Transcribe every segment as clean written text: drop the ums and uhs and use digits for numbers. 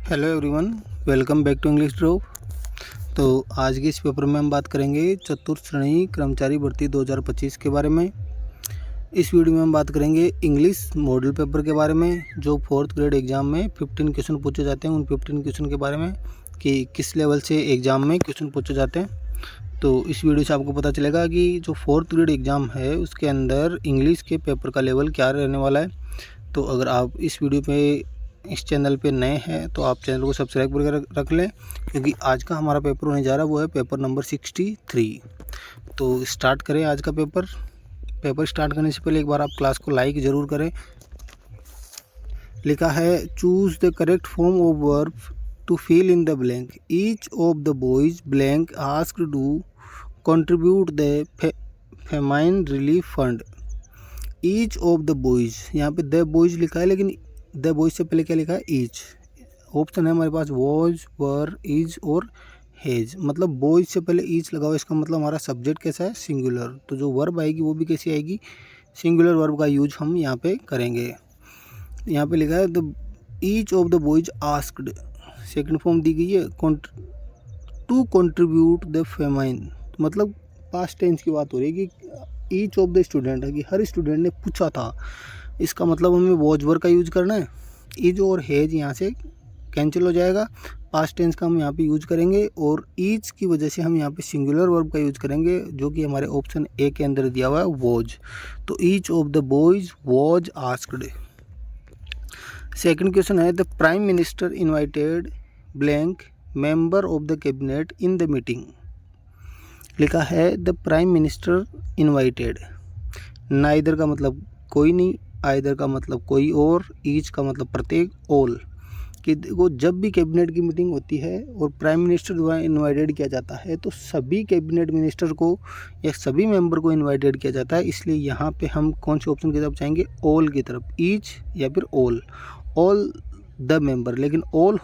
Hello everyone, welcome back to English drop. तो आज के इस पेपर में हम बात करेंगे चतुर्थ श्रेणी कर्मचारी भर्ती 2025 के बारे में। इस वीडियो में हम बात करेंगे इंग्लिश मॉडल पेपर के बारे में, जो 4th ग्रेड एग्ज़ाम में 15 क्वेश्चन पूछे जाते हैं। उन 15 क्वेश्चन के बारे में कि किस लेवल से एग्ज़ाम में क्वेश्चन पूछे जाते हैं। तो इस वीडियो से आपको पता चलेगा कि जो 4th ग्रेड एग्ज़ाम है उसके अंदर इंग्लिश के पेपर का लेवल क्या रहने वाला है। तो अगर आप इस चैनल पे नए हैं तो आप चैनल को सब्सक्राइब करके रख लें, क्योंकि आज का हमारा पेपर होने जा रहा है वो है पेपर नंबर 63। तो स्टार्ट करें आज का पेपर स्टार्ट करने से पहले एक बार आप क्लास को लाइक ज़रूर करें। लिखा है choose the correct form of verb to fill in the blank. Each of the boys blank asked to contribute the famine relief fund. Each of the boys, यहाँ पे द बॉयज़ लिखा है, लेकिन द बॉयज से पहले क्या लिखा है? ईच। ऑप्शन है हमारे पास वॉज, वर, इज और हैज। मतलब बॉयज से पहले ईच लगा हुआ, इसका मतलब हमारा सब्जेक्ट कैसा है? सिंगुलर। तो जो वर्ब आएगी वो भी कैसी आएगी? सिंगुलर वर्ब का यूज हम यहाँ पे करेंगे। यहाँ पे लिखा है the each of the boys asked, second form दी गई है टू कंट्रीब्यूट द फेमाइन। मतलब पास्ट टेंस की बात हो रही है कि ईच ऑफ द स्टूडेंट है कि हर स्टूडेंट ने पूछा था। इसका मतलब हमें वॉज वर्ब का यूज करना है। इज और हैज यहाँ से कैंसिल हो जाएगा, पास्ट टेंस का हम यहाँ पे यूज करेंगे, और ईच की वजह से हम यहाँ पे सिंगुलर वर्ब का यूज करेंगे, जो कि हमारे ऑप्शन ए के अंदर दिया हुआ है वॉज। तो each of the boys was asked. Second question है the prime minister invited blank member of the cabinet in the meeting. लिखा है the prime minister invited. Neither का मतलब कोई नहीं, आइदर का मतलब कोई और, ईच का मतलब प्रत्येक, ऑल। कि देखो जब भी कैबिनेट की मीटिंग होती है और प्राइम मिनिस्टर द्वारा इन्वाइटेड किया जाता है तो सभी कैबिनेट मिनिस्टर को या सभी मेंबर को इन्वाइटेड किया जाता है। इसलिए यहाँ पे हम कौन से ऑप्शन की तरफ जाएंगे? ऑल की तरफ, ईच या फिर ऑल द मेंबर। लेकिन ऑल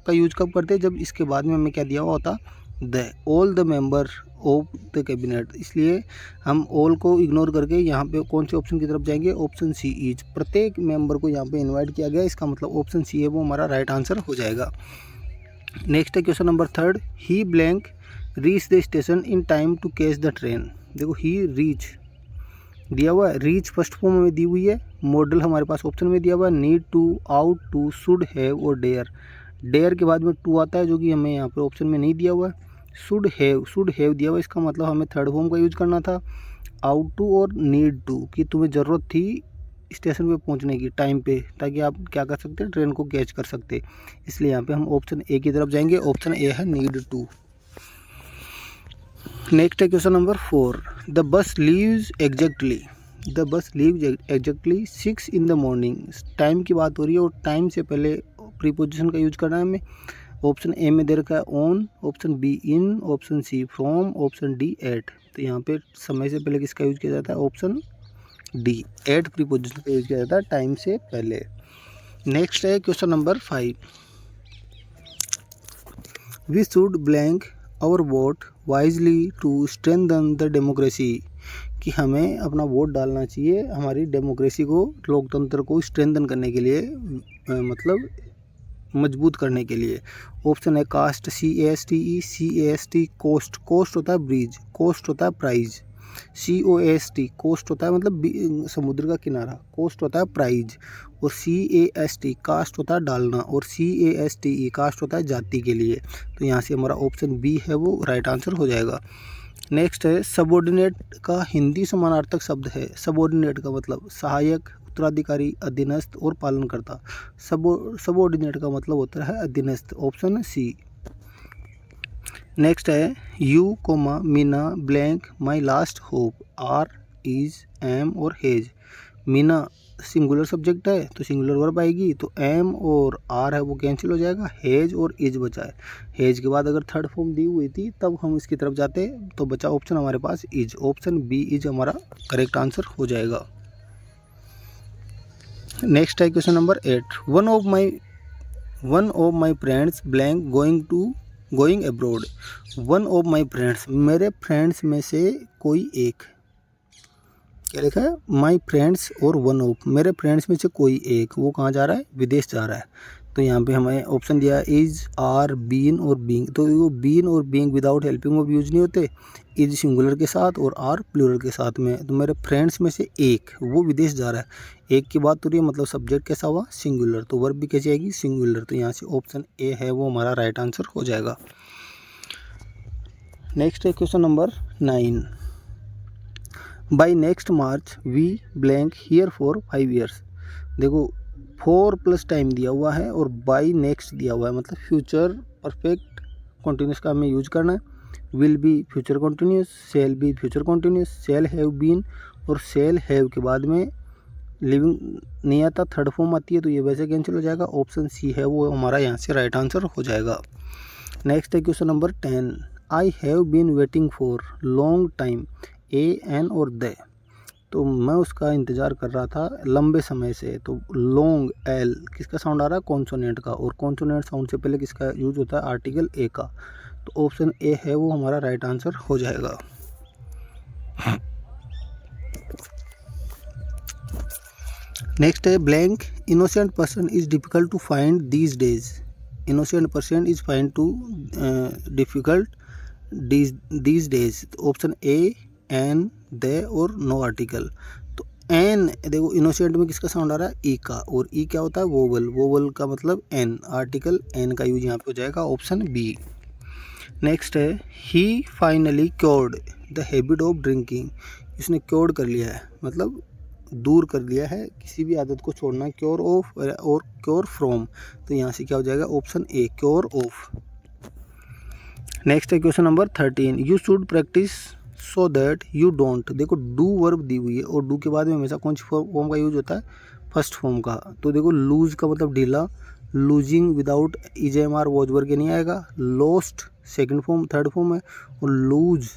का यूज कब करते हैं? जब इसके बाद में हमें क्या दिया हुआ होता? The, all the member of the cabinet. इसलिए हम ऑल को इग्नोर करके यहाँ पे कौन से ऑप्शन की तरफ जाएंगे? Option C, each. प्रत्येक मेंबर को यहाँ पे इनवाइट किया गया, इसका मतलब ऑप्शन सी है वो हमारा राइट आंसर हो जाएगा। नेक्स्ट है question number 3। He blank reach the station in time to catch the train. देखो ही रीच दिया हुआ है, रीच फर्स्ट फॉर्म में दी हुई है, मॉडल हमारे पास ऑप्शन में दिया हुआ है need to, ought to, should have और डेयर। डेयर के बाद में टू आता है, जो कि हमें यहाँ पर ऑप्शन में नहीं दिया हुआ है। शुड हैव दिया हुआ, इसका मतलब हमें थर्ड फॉर्म का यूज करना था। आउट टू और नीड टू, कि तुम्हें ज़रूरत थी स्टेशन पे पहुंचने की टाइम पे, ताकि आप क्या कर सकते हैं? ट्रेन को कैच कर सकते। इसलिए यहाँ पे हम ऑप्शन ए की तरफ जाएंगे, ऑप्शन ए है नीड टू। नेक्स्ट है question number 4। The bus leaves exactly. The bus leaves exactly 6 in the morning। Time की बात हो रही है और टाइम से पहले प्रीपोजिशन का यूज करना है हमें। ऑप्शन ए में दे रखा है on, option B in, option C from, option D at. तो यहाँ पे समय से पहले किसका यूज किया जाता है? ऑप्शन डी, एट प्रीपोजिशन का यूज किया जाता है टाइम से पहले। नेक्स्ट है question number 5। We should blank our vote wisely to strengthen the democracy. कि हमें अपना वोट डालना चाहिए हमारी डेमोक्रेसी को, लोकतंत्र को स्ट्रेंथन करने के लिए, मतलब मजबूत करने के लिए। ऑप्शन है caste, CASTE, CAST, coast, coast होता है ब्रिज, कोस्ट होता है प्राइज, COST, कोस्ट होता है मतलब समुद्र का किनारा, कोस्ट होता है प्राइज, और CAST कास्ट होता है डालना, और CASTE कास्ट होता है जाति के लिए। तो यहाँ से हमारा ऑप्शन बी है वो राइट आंसर हो जाएगा। नेक्स्ट है सबऑर्डिनेट का हिंदी समानार्थक शब्द है। सबऑर्डिनेट का मतलब सहायक, उत्तराधिकारी, अधीनस्थ और पालनकर्ता। सबऑर्डिनेट का मतलब होता है अधीनस्थ, ऑप्शन सी। नेक्स्ट है you comma Meena blank my last hope are, is, am और हेज। मीना सिंगुलर सब्जेक्ट है तो सिंगुलर वर्ब आएगी, तो एम और आर है वो कैंसिल हो जाएगा, हेज और इज बचा है। हेज के बाद अगर थर्ड फॉर्म दी हुई थी तब हम इसकी तरफ जाते, तो बचा ऑप्शन हमारे पास इज, ऑप्शन बी इज हमारा करेक्ट आंसर हो जाएगा। नेक्स्ट है question number 8। One of my friends blank going abroad. One of my friends, मेरे फ्रेंड्स में से कोई एक। क्या लिखा है? माई फ्रेंड्स और वन ऑफ, मेरे फ्रेंड्स में से कोई एक, वो कहाँ जा रहा है? विदेश जा रहा है। तो यहाँ पे हमें ऑप्शन दिया इज, आर, बीन और बीइंग। तो वो बीन और being without helping verb use नहीं होते, इज सिंगुलर के साथ और आर प्लूरल के साथ में। तो मेरे फ्रेंड्स में से एक वो विदेश जा रहा है, एक की बात हो रही है, मतलब सब्जेक्ट कैसा हुआ, सिंगुलर, तो वर्ब भी कैसी आएगी, सिंगुलर। तो यहाँ से ऑप्शन ए है वो हमारा राइट आंसर हो जाएगा। नेक्स्ट है question number 9। By next March we blank here for 5 years. देखो 4 प्लस टाइम दिया हुआ है और बाई नेक्स्ट दिया हुआ है, मतलब फ्यूचर परफेक्ट कॉन्टिन्यूस का हमें यूज करना है। Will be future continuous, shall be future continuous, shall have been और सेल हैव के बाद में लिविंग नहीं आता, थर्ड फॉर्म आती है, तो ये वैसे कैंसिल हो जाएगा। ऑप्शन सी है वो हमारा यहाँ से राइट आंसर हो जाएगा। नेक्स्ट है question number 10। I have been waiting for long time, a, an और द। तो मैं उसका इंतज़ार कर रहा था लंबे समय से। तो लॉन्ग, एल किसका साउंड आ रहा है, कॉन्सोनेंट का, और कॉन्सोनेंट साउंड से पहले किसका यूज होता है, आर्टिकल ए का। तो ऑप्शन ए है वो हमारा राइट आंसर हो जाएगा। नेक्स्ट है blank innocent person is difficult to find these days. Innocent person is find to difficult these days. Option a, an, the और नो आर्टिकल। तो एन, देखो इनोसेंट में किसका साउंड आ रहा है, ई का, और ई क्या होता है, वोवल, वोवल का मतलब एन, आर्टिकल एन का यूज यहाँ पे हो जाएगा, ऑप्शन बी। नेक्स्ट है he finally cured the habit of drinking. इसने क्योर्ड कर लिया है, मतलब दूर कर लिया है किसी भी आदत को छोड़ना, क्योर ऑफ और क्योर फ्रॉम। तो यहाँ से क्या हो जाएगा, option A, cure of. Next है question number 13। You should practice so that you don't. देखो डू वर्ब दी हुई है और डू के बाद में हमेशा कौन सी फॉर्म का यूज होता है, फर्स्ट फॉर्म का। तो देखो लूज का मतलब ढीला, लूजिंग विदाउट ईजेएमआर वॉज वर्ग के नहीं आएगा। Lost second form, third form है, और लूज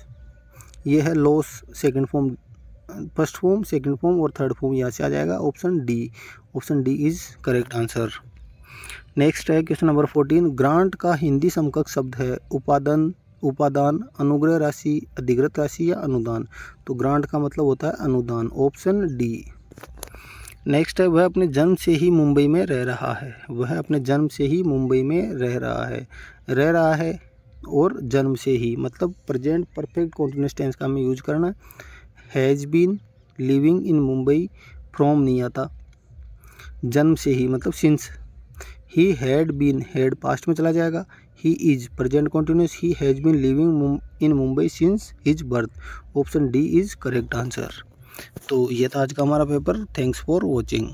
ये है loss second form, first form, second form और थर्ड फॉर्म, यहाँ से आ जाएगा option D. Option D is correct answer. Next है क्वेश्चन नंबर 14। ग्रांट का हिंदी समकक्ष शब्द है उपादान, उपादान, अनुग्रह राशि, अधिकृत राशि या अनुदान। तो ग्रांट का मतलब होता है अनुदान, ऑप्शन डी। नेक्स्ट है वह अपने जन्म से ही मुंबई में रह रहा है। वह अपने जन्म से ही मुंबई में रह रहा है, रह रहा है और जन्म से ही, मतलब प्रेजेंट परफेक्ट कॉन्टिन्यूअस टेंस का हमें यूज करना है। Has been living in Mumbai, from नहीं आता, जन्म से ही मतलब since. He had been, had past में चला जाएगा। He is present continuous, he has been living in Mumbai since his birth. Option D is correct answer. तो ये था आज का हमारा पेपर। Thanks for watching.